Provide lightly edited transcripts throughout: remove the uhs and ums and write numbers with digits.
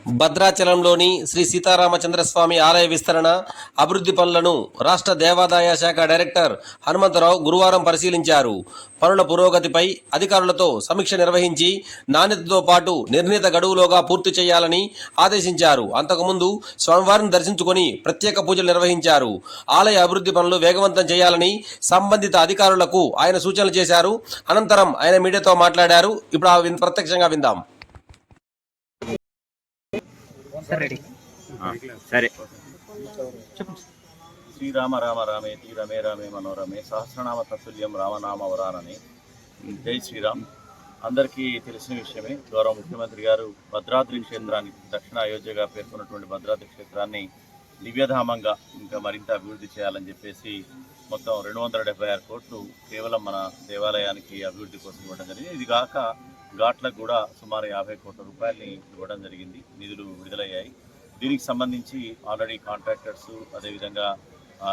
భద్రాచలంలోని శ్రీ సీతారామచంద్రస్వామి ఆలయ విస్తరణ అభివృద్ధి పనులను రాష్ట్ర దేవాదాయ శాఖ డైరెక్టర్ హనుమంతరావు గురువారం పరిశీలించారు. పనుల పురోగతిపై అధికారులతో సమీక్ష నిర్వహించి నాణ్యతతో పాటు నిర్ణీత గడువులోగా పూర్తి చేయాలని ఆదేశించారు. అంతకుముందు స్వామివారిని దర్శించుకొని ప్రత్యేక పూజలు నిర్వహించారు. ఆలయ అభివృద్ధి పనులు వేగవంతం చేయాలని సంబంధిత అధికారులకు ఆయన సూచనలు చేశారు. అనంతరం ఆయన మీడియాతో మాట్లాడారు. ఇప్పుడు ప్రత్యక్షంగా విందాం. సరే శ్రీరామ రామ రామేతి రమే రామే మనోరమే సహస్రనామ తత్తుల్యం రామనామ వరానని. జై శ్రీరామ్. అందరికీ తెలిసిన విషయమే. గౌరవ ముఖ్యమంత్రి గారు భద్రాద్రి క్షేత్రాన్ని దక్షిణ అయోధ్యగా పేర్కొన్నటువంటి భద్రాద్రి క్షేత్రాన్ని దివ్యధామంగా ఇంకా మరింత అభివృద్ధి చేయాలని చెప్పేసి మొత్తం 276 కోట్లు కేవలం మన దేవాలయానికి అభివృద్ధి కోసం ఇవ్వడం జరిగింది. ఇది కాక ఘాట్లకు కూడా సుమారు 50 కోట్ల రూపాయలని ఇవ్వడం జరిగింది. నిధులు విడుదలయ్యాయి. దీనికి సంబంధించి ఆల్రెడీ కాంట్రాక్టర్స్ అదేవిధంగా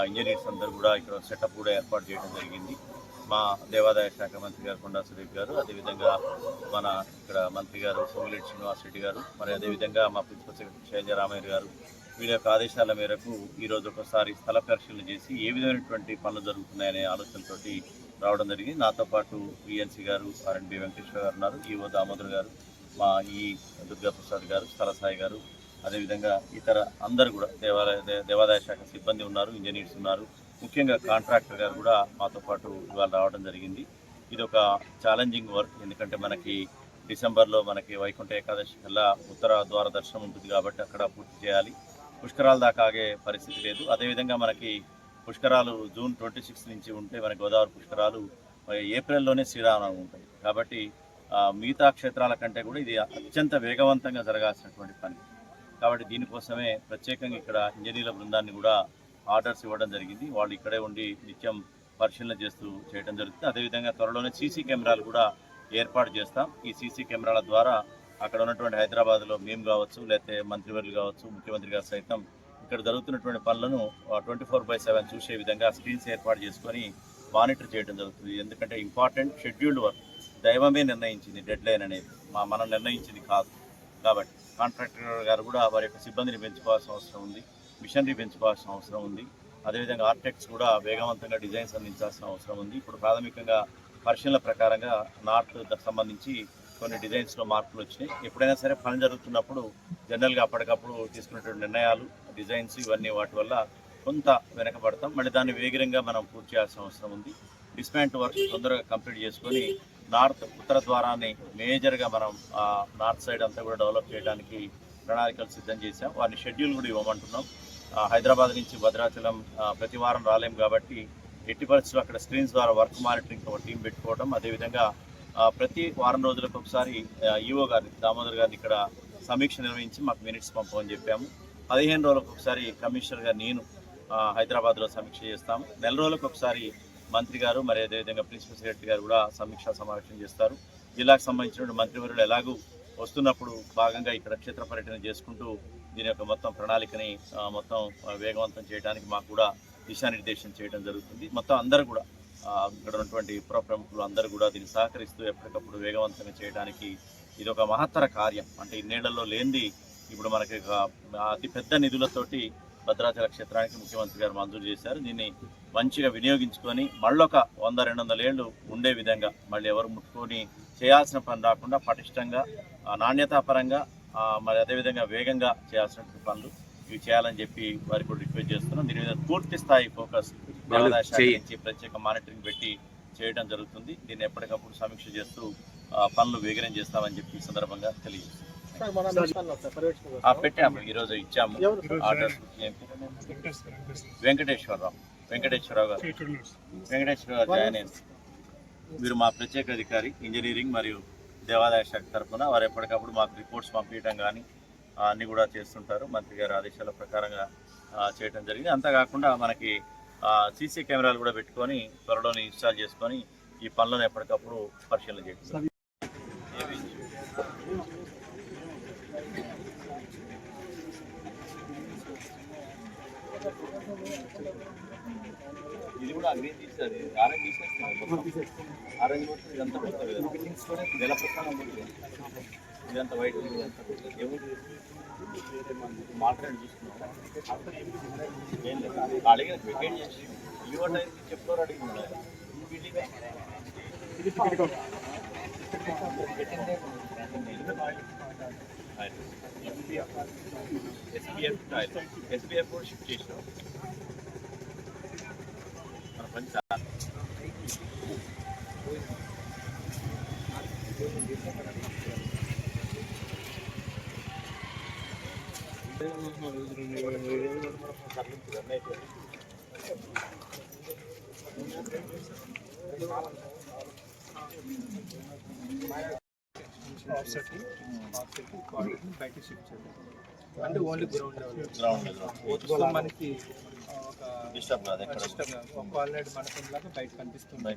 ఇంజనీర్స్ అందరూ కూడా ఇక్కడ సెటప్ కూడా ఏర్పాటు చేయడం జరిగింది. మా దేవాదాయ శాఖ మంత్రి గారు కొండా సురేష్ గారు, అదేవిధంగా మన ఇక్కడ మంత్రి గారు సోమిరెడ్డి శ్రీనివాస్ రెడ్డి గారు, మరి అదేవిధంగా మా ప్రిన్సిపల్ సెక్రటరీ శైలజ రామయ్య గారు వీళ్ళ యొక్క ఆదేశాల మేరకు ఈరోజు ఒకసారి స్థల పరిశీలన చేసి ఏ విధమైనటువంటి పనులు జరుగుతున్నాయనే ఆలోచనతోటి రావడం జరిగింది. నాతో పాటు విఎన్సీ గారు, ఆర్ఎండ్బి వెంకటేశ్వర గారు ఉన్నారు, ఈఓ దామోదర్ గారు, మా ఈ దుర్గాప్రసాద్ గారు, స్థలసాయి గారు, అదేవిధంగా ఇతర అందరూ కూడా దేవాదాయ శాఖ సిబ్బంది ఉన్నారు, ఇంజనీర్స్ ఉన్నారు, ముఖ్యంగా కాంట్రాక్టర్ గారు కూడా మాతో పాటు ఇవాళ రావడం జరిగింది. ఇది ఒక ఛాలెంజింగ్ వర్క్. ఎందుకంటే మనకి డిసెంబర్లో మనకి వైకుంఠ ఏకాదశి కల్లా ఉత్తర ద్వార దర్శనం ఉంటుంది కాబట్టి అక్కడ పూర్తి చేయాలి. పుష్కరాల దాకా ఆగే పరిస్థితి లేదు. అదేవిధంగా మనకి పుష్కరాలు జూన్ 26 నుంచి ఉంటే మనకి గోదావరి పుష్కరాలు ఏప్రిల్లోనే శ్రీరామనవమి ఉంటాయి. కాబట్టి మిగతా క్షేత్రాల కంటే కూడా ఇది అత్యంత వేగవంతంగా జరగాల్సినటువంటి పని. కాబట్టి దీనికోసమే ప్రత్యేకంగా ఇక్కడ ఇంజనీర్ల బృందాన్ని కూడా ఆర్డర్స్ ఇవ్వడం జరిగింది. వాళ్ళు ఇక్కడే ఉండి నిత్యం పరిశీలన చేస్తూ చేయడం జరుగుతుంది. అదేవిధంగా త్వరలోనే సీసీ కెమెరాలు కూడా ఏర్పాటు చేస్తాం. ఈ సీసీ కెమెరాల ద్వారా అక్కడ ఉన్నటువంటి హైదరాబాద్లో మేము కావచ్చు, లేకపోతే మంత్రివర్యులు కావచ్చు, ముఖ్యమంత్రి గారు సైతం ఇక్కడ జరుగుతున్నటువంటి పనులను 24/7 చూసే విధంగా స్క్రీన్స్ ఏర్పాటు చేసుకొని మానిటర్ చేయడం జరుగుతుంది. ఎందుకంటే ఇంపార్టెంట్ షెడ్యూల్డ్ వర్క్ దైవమే నిర్ణయించింది, డెడ్ లైన్ అనేది మనం నిర్ణయించింది కాదు. కాబట్టి కాంట్రాక్టర్ గారు కూడా వారి యొక్క సిబ్బందిని పెంచుకోవాల్సిన అవసరం ఉంది, మిషనరీ పెంచుకోవాల్సిన అవసరం ఉంది. అదేవిధంగా ఆర్కిటెక్ట్స్ కూడా వేగవంతంగా డిజైన్స్ అందించాల్సిన అవసరం ఉంది. ఇప్పుడు ప్రాథమికంగా పరిశీలన ప్రకారంగా నార్త్ సంబంధించి కొన్ని డిజైన్స్లో మార్పులు వచ్చినాయి. ఎప్పుడైనా సరే పని జరుగుతున్నప్పుడు జనరల్గా అప్పటికప్పుడు తీసుకున్నటువంటి నిర్ణయాలు, డిజైన్స్ ఇవన్నీ వాటి వల్ల కొంత వెనకబడతాం. మళ్ళీ దాన్ని వేగంగా మనం పూర్తి చేయాల్సిన అవసరం ఉంది. డిస్మాంట్ వర్క్ తొందరగా కంప్లీట్ చేసుకొని ఉత్తర ద్వారాన్ని మేజర్గా మనం నార్త్ సైడ్ అంతా కూడా డెవలప్ చేయడానికి ప్రణాళికలు సిద్ధం చేశాం. వారిని షెడ్యూల్ కూడా ఇవ్వమంటున్నాం. హైదరాబాద్ నుంచి భద్రాచలం ప్రతి వారం రాలేం కాబట్టి ఎట్టి పరిస్థితుల్లో అక్కడ స్క్రీన్స్ ద్వారా వర్క్ మానిటరింగ్ ఒక టీం పెట్టుకోవడం, అదేవిధంగా ప్రతి వారం రోజులకు ఒకసారి ఈఓ గారిని దామోదర్ గారిని ఇక్కడ సమీక్ష నిర్వహించి మాకు మినిట్స్ పంపమని చెప్పాము. 15 రోజులకు ఒకసారి కమిషనర్ గారు నేను హైదరాబాద్లో సమీక్ష చేస్తాము. నెల రోజులకు ఒకసారి మంత్రి గారు మరి అదేవిధంగా ప్రిన్సిపల్ సెక్రటరీ గారు కూడా సమీక్షా సమావేశం చేస్తారు. జిల్లాకు సంబంధించిన మంత్రివర్యులు ఎలాగూ వస్తున్నప్పుడు భాగంగా ఇక్కడ క్షేత్ర పర్యటన చేసుకుంటూ దీని యొక్క మొత్తం ప్రణాళికని మొత్తం వేగవంతం చేయడానికి మాకు కూడా దిశానిర్దేశం చేయడం జరుగుతుంది. మొత్తం అందరూ కూడా ఇక్కడ ఉన్నటువంటి ప్రముఖులు అందరూ కూడా దీన్ని సహకరిస్తూ ఎప్పటికప్పుడు వేగవంతంగా చేయడానికి ఇది ఒక మహత్తర కార్యం. అంటే ఇన్నేళ్లలో లేనిది ఇప్పుడు మనకి అతిపెద్ద నిధులతోటి భద్రాచల క్షేత్రానికి ముఖ్యమంత్రి గారు మంజూరు చేశారు. దీన్ని మంచిగా వినియోగించుకొని మళ్ళొక 100-200 ఏళ్ళు ఉండే విధంగా మళ్ళీ ఎవరు ముట్టుకొని చేయాల్సిన పని రాకుండా పటిష్టంగా నాణ్యతాపరంగా మరి అదేవిధంగా వేగంగా చేయాల్సినటువంటి పనులు ఇవి చేయాలని చెప్పి వారికి కూడా రిక్వెస్ట్ చేస్తున్నాం. దీని మీద పూర్తి స్థాయి ఫోకస్ దేవాదాయ శాఖ నుంచి ప్రత్యేక మానిటరింగ్ పెట్టి చేయడం జరుగుతుంది. దీన్ని ఎప్పటికప్పుడు సమీక్ష చేస్తూ పనులు వేగనం చేస్తామని చెప్పి ఈ సందర్భంగా తెలియజేస్తాం. పెట్టాము, ఈరోజు ఇచ్చాము ఆర్డర్. వెంకటేశ్వరరావు గారు జాయిన్ అయింది. మీరు మా ప్రత్యేక అధికారి ఇంజనీరింగ్ మరియు దేవాదాయ శాఖ తరఫున వారు ఎప్పటికప్పుడు మాకు రిపోర్ట్స్ పంపించడం కానీ అన్నీ కూడా చేస్తుంటారు. మంత్రి గారి ఆదేశాల ప్రకారంగా చేయడం జరిగింది. అంతేకాకుండా మనకి సీసీ కెమెరాలు కూడా పెట్టుకొని త్వరలోనే ఇన్స్టాల్ చేసుకొని ఈ పనులను ఎప్పటికప్పుడు పరిశీలన చేస్తారు. ఇది కూడా అగ్ని తీస్తుంది, ఆరెంజ్ తీసేస్తుంది, ఆరెంజ్ పోతుంది, ఇదంతా పోతుంది కదా, నెల ప్రస్థానం పోతుంది, ఇదంతా వైట్, ఇదంతా ఎవరు మాట్లాడి చూస్తున్నాం ఏం లేదు అడిగిన వెకేట్ చేసి ఇవ్వ టైం చెప్తారు అడిగింది ఎస్పీఎఫ్ కూడా షిఫ్ట్ చేసినాం మన పని చాలా బయటికి షిఫ్ట్ చేయాలి అంటే ఓన్లీ గ్రౌండ్ గ్రౌండ్ సో మనకి ఒక డిస్టర్బ్ కాదు ఎక్కడ కాలనైడ్ మండపం లాగా బయట కనిపిస్తుంది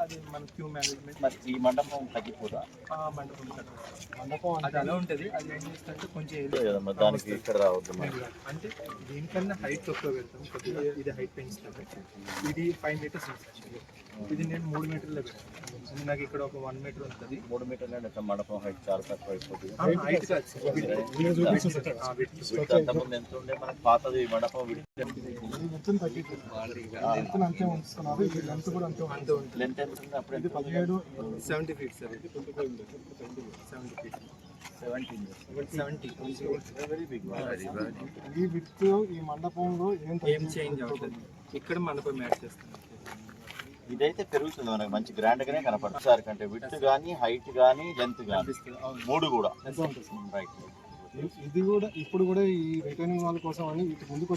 అది మన క్యూ మేనేజ్మెంట్ మరి ఈ మండపం తగ్గిపోదా మండపం మండపం అది అలా ఉంటుంది అది ఏం చేస్తుంటే కొంచెం దానికి ఇక్కడ రావద్దు అంటే దీనికన్నా హైట్ తక్కువ పెడతాం కొద్దిగా ఇది హైట్ పెంచుతాము ఇది 5 మీటర్స్ ఇది నేను 3 మీటర్లో పెడతాను నాకు ఇక్కడ ఒక 1 మీటర్ ఉంటుంది 3 మీటర్లు అంటే మండపం హైట్ చాలా తక్కువ అయిపోతుంది అంతకుముందు ఎంత ఉండే మనకు పాతది మండపం లెంత్ ఎంత ఉంది అప్పుడు 70 ఫీట్ సార్ ఇది 70 ఫీట్ 70 వెరీ బిగ్ ఈ విత్ ఈ మండపంలో ఏం చేంజ్ అవుతుంది ఇక్కడ మండపం యాడ్ చేస్తాం ఇదైతే పెరుగుతుంది మనకి మంచి గ్రాండ్ గానే కనపడుతుంది సార్ కంటే విడ్త్ కానీ హైట్ కానీ లెంత్ కానీ మూడు కూడా రైట్ ఇది కూడా ఇప్పుడు కూడా ఈ రిటర్నింగ్ వాళ్ళ కోసం అని ఇటు ముందుకు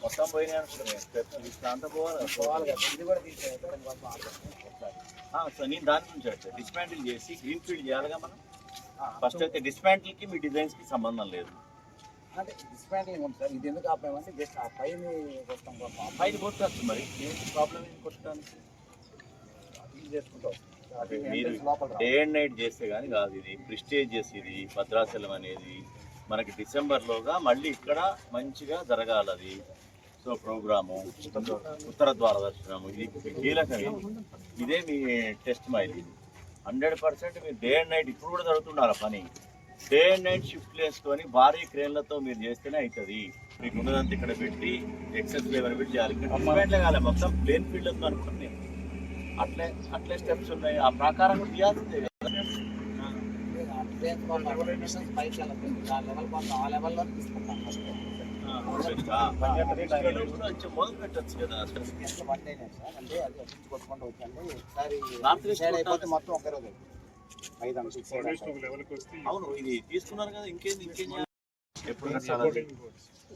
మొత్తం పోయినా అంతా పోవాలి నేను దాని గురించి వచ్చా డిస్మాంటిల్ చేసి గ్రీన్ ఫీల్డ్ చేయాలిగా మనం ఫస్ట్ అయితే డిస్మాంటిల్కి మీ డిజైన్స్కి సంబంధం లేదు అంటే డిస్మాంటిలింగ్ ఉంది సార్ ఇది ఎందుకు ఆపామంటే జస్ట్ ఆ పైన కొట్టడం పైన కొట్టచ్చు మరి ప్రాబ్లం ఏంటి కొట్టడానికి చేసుకుంటాం మీరు డే అండ్ నైట్ చేస్తే కానీ కాదు ఇది ప్రిస్టేజియస్ ఇది భద్రాచలం అనేది మనకి డిసెంబర్లోగా మళ్ళీ ఇక్కడ మంచిగా జరగాలి అది సో ప్రోగ్రాము ఉత్తర ద్వార దర్శనము ఇది కీలకం ఇదే మీ టెస్ట్ మైల్ ఇది 100% మీరు డే అండ్ నైట్ ఇప్పుడు కూడా జరుగుతుండాలి పని డే అండ్ నైట్ షిఫ్ట్లు వేసుకొని భారీ క్రేన్లతో మీరు చేస్తేనే అవుతుంది మీకు ఉన్నదంతా ఇక్కడ పెట్టి ఎక్సెస్ లేవర్ పెట్టి చేయాలి ఇక్కడ కాలే మొత్తం ప్లేన్ ఫీల్డ్ ఉంది అనుకుంటున్నాను అట్లే స్టెప్స్ ఉన్నాయి ఆ ప్రకారం కూడా తీయాల్సిందే కదా ఆ లెవెల్లో తీసుకుంటాం మొదలు పెట్టచ్చు కదా పట్టేనే సార్ అంటే అది కొట్టుకుంటూ వచ్చండి ఒకసారి అయిపోతే మొత్తం ఒకే రోజు 5 అవును ఇది తీసుకున్నారు కదా ఇంకేం ఎప్పుడు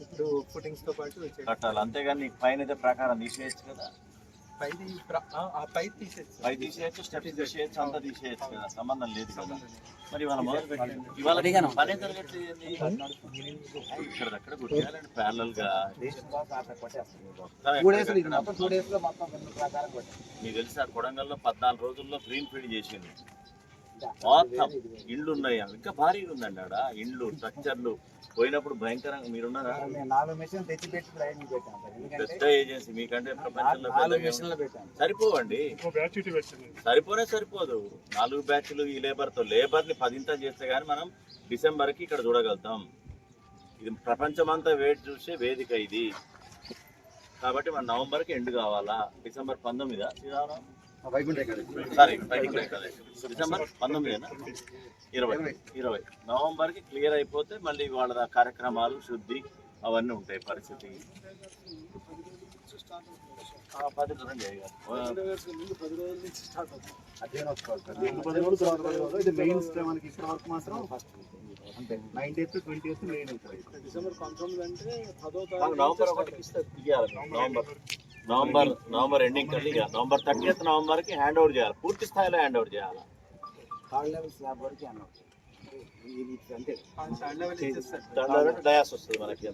ఇప్పుడు ఫుటింగ్స్ తో పాటు కట్టాలి అంతేగాని పైన అయితే ప్రకారం తీసేయచ్చు కదా పై తీసేయచ్చు స్టెప్స్ తీసేయచ్చు అంతా తీసేయచ్చు కదా సంబంధం లేదు కదా మరి ఇవాళ మొదలు పెట్టండి ఇవాళ పని జరగట్లేదు ఇక్కడ అక్కడ కొట్టేయాలండి ప్యారలల్ గా మీకు తెలుసా కొడంగల్లో 14 రోజుల్లో గ్రీన్ ఫీల్డ్ చేసింది మొత్తం ఇండ్లు ఉన్నాయి ఇంకా భారీగా ఉందండి ఆడ ఇండ్లు స్ట్రక్చర్లు పోయినప్పుడు భయంకరంగా మీరున్నారా 4 మెషిన్లు తెచ్చి పెట్టి ట్రైనింగ్ పెట్టాం సార్ బెస్ట్ ఏజెన్సీ మీకంటే ప్రపంచంలో సరిపోవండి సరిపోదు 4 బ్యాచ్లు ఈ లేబర్తో లేబర్ని 10 చేస్తే కానీ మనం డిసెంబర్కి ఇక్కడ చూడగలుగుతాం ఇది ప్రపంచమంతా వేట్ చూసే వేదిక ఇది కాబట్టి మన నవంబర్కి ఎండ్ కావాలా December 19 Srirama sorry Vaikuntha Ekadashi December 19 20 నవంబర్కి క్లియర్ అయిపోతే మళ్ళీ వాళ్ళ కార్యక్రమాలు శుద్ధి అవన్నీ ఉంటాయి పరిస్థితి. 10 రోజులు నవంబర్ 1కి ఇస్తే నవంబర్ ఎండింగ్ కంటే నవంబర్ 30th నవంబర్కి హ్యాండ్ ఓవర్ చేయాలి, పూర్తి స్థాయిలో హ్యాండ్ ఓవర్ చేయాలి. డయాస్ వస్తుంది మనకి,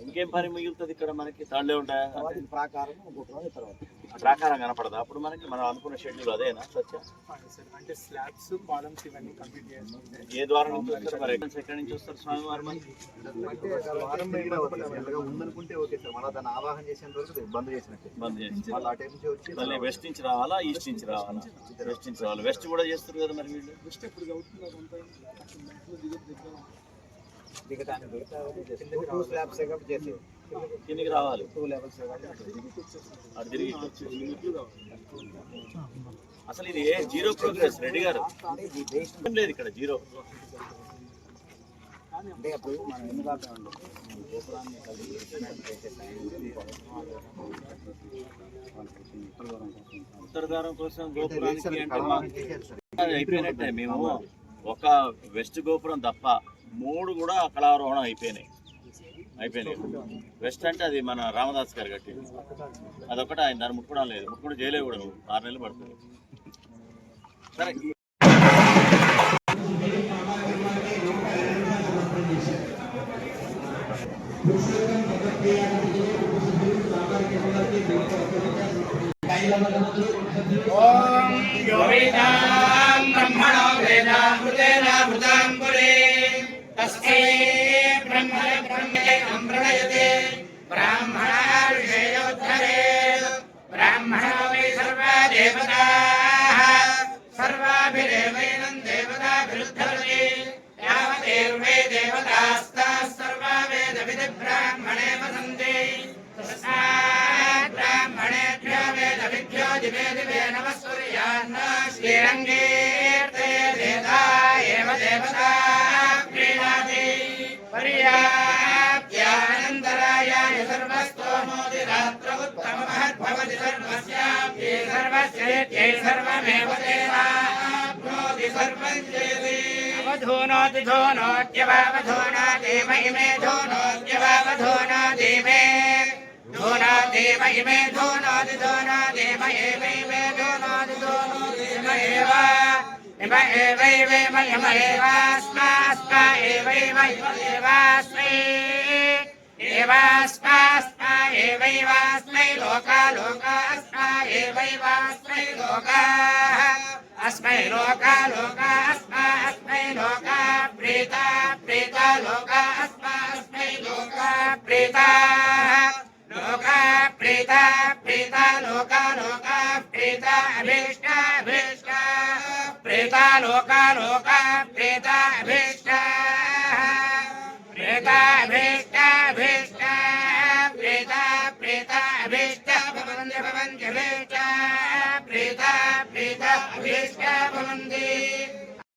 ఇంకేం పని మిగులుతుంది ఇక్కడ మనకి? తాళ్ళే ఉంటాయా? ప్రాకారం కనపడదా అప్పుడు మనకి? మనం అనుకున్న షెడ్యూల్ అదేనా సత్య? అంటే స్లాబ్స్ కాలమ్స్ ఇవన్నీ కంప్లీట్ చేయాలి. ఏ ద్వారం నుంచి వస్తారు మరి? ఎక్కడి నుంచి వస్తారు స్వామివారి మరి? బంద్ చేసి మళ్ళీ వెస్ట్ నుంచి రావాలా ఈస్ట్ నుంచి రావాలా? వెస్ట్ నుంచి రావాలి. వెస్ట్ కూడా చేస్తారు కదా మరి వీళ్ళు? కిందికి రావాలి, అటు తిరిగి అసలు ఇది జీరో ప్రోగ్రెస్. రెడ్డి గారు ఏం లేదు ఇక్కడ, జీరో. అంటే అప్పుడు మనం ఎందుకు ఆపామండి గోపురాన్ని ఉత్తరద్వారం కోసం గోపురానికి అంటే అయిపోయినట్టే. మేము ఒక వెస్ట్ గోపురం తప్ప 3 కూడా కళారోహణం అయిపోయినాయి. వెస్ట్ అంటే అది మన రామదాస్ గారు కట్టింది, అదొకటి. ఆయన దాన్ని ముట్టుకోవడం లేదు, ముట్టుకుంటే చేయలేవు కూడా. 6 నెలలు పడుతుంది. సరే, బ్రహ్మణో వేదామృతేనామృతాంబురే తస్మై బ్రహ్మణయతే బ్రాహ్మణా ఋషయోద్ధరే బ్రాహ్మణో వై సర్వా దేవతాః సర్వాభిరేవైనం దేవతాభిరుద్ధవతి యావదేర్వై దేవతాస్తాః సర్వా వేదవిధి బ్రాహ్మణే వసంతి తస్మాత్ బ్రాహ్మణేభ్యో వేదవిభ్యో దివే దివే నమః సూర్యాన్న శ్రీరంగేర్తే దేవతా ఏవ దేవతా ప్రీణాతి పర్యాప్త్యానంతరాయాయ సర్వస్తోమోదిరాత్ర ఉత్తమమహద్భవతి సర్వస్యాప్యై సర్వస్యేత్యై సర్వమేవ దేవాప్నోతి సర్వం జయతి అవధూనోతి ధూనోత్యవావధూనాతి మహిమే ధూనోత్యవావధూనాతి మే ధూనాతి మహిమే ధూనోతి ధూనాతి మహే మహిమే ధూనోతి ధూనోతి మహేవ ఇమ ఏవైవే మహిమేవాస్మాస్మా ఏవైమహిమేవాస్మై ఏవాస్మాస్మా ఏవైవాస్మై లోకా లోకాస్మా ఏవైవాస్మై లోకాః అస్మై లోకా లోకాస్మా అస్మై లోకా ప్రీతా ప్రీతా లోకా అస్మా అస్మై లోకా ప్రీతాః లోకా ప్రీతా ప్రీతా లోకా లోకా ప్రీతా అభీష్టా అభీష్టా ప్రేతా లోకా లోకా ప్రేతా అభీష్టా ప్రేతా అభీష్టా అభీష్టా ప్రేతా ప్రేతా అభీష్టా భవంతి భవంతి అభీష్టా ప్రేతా ప్రేతా అభీష్టా భవంతి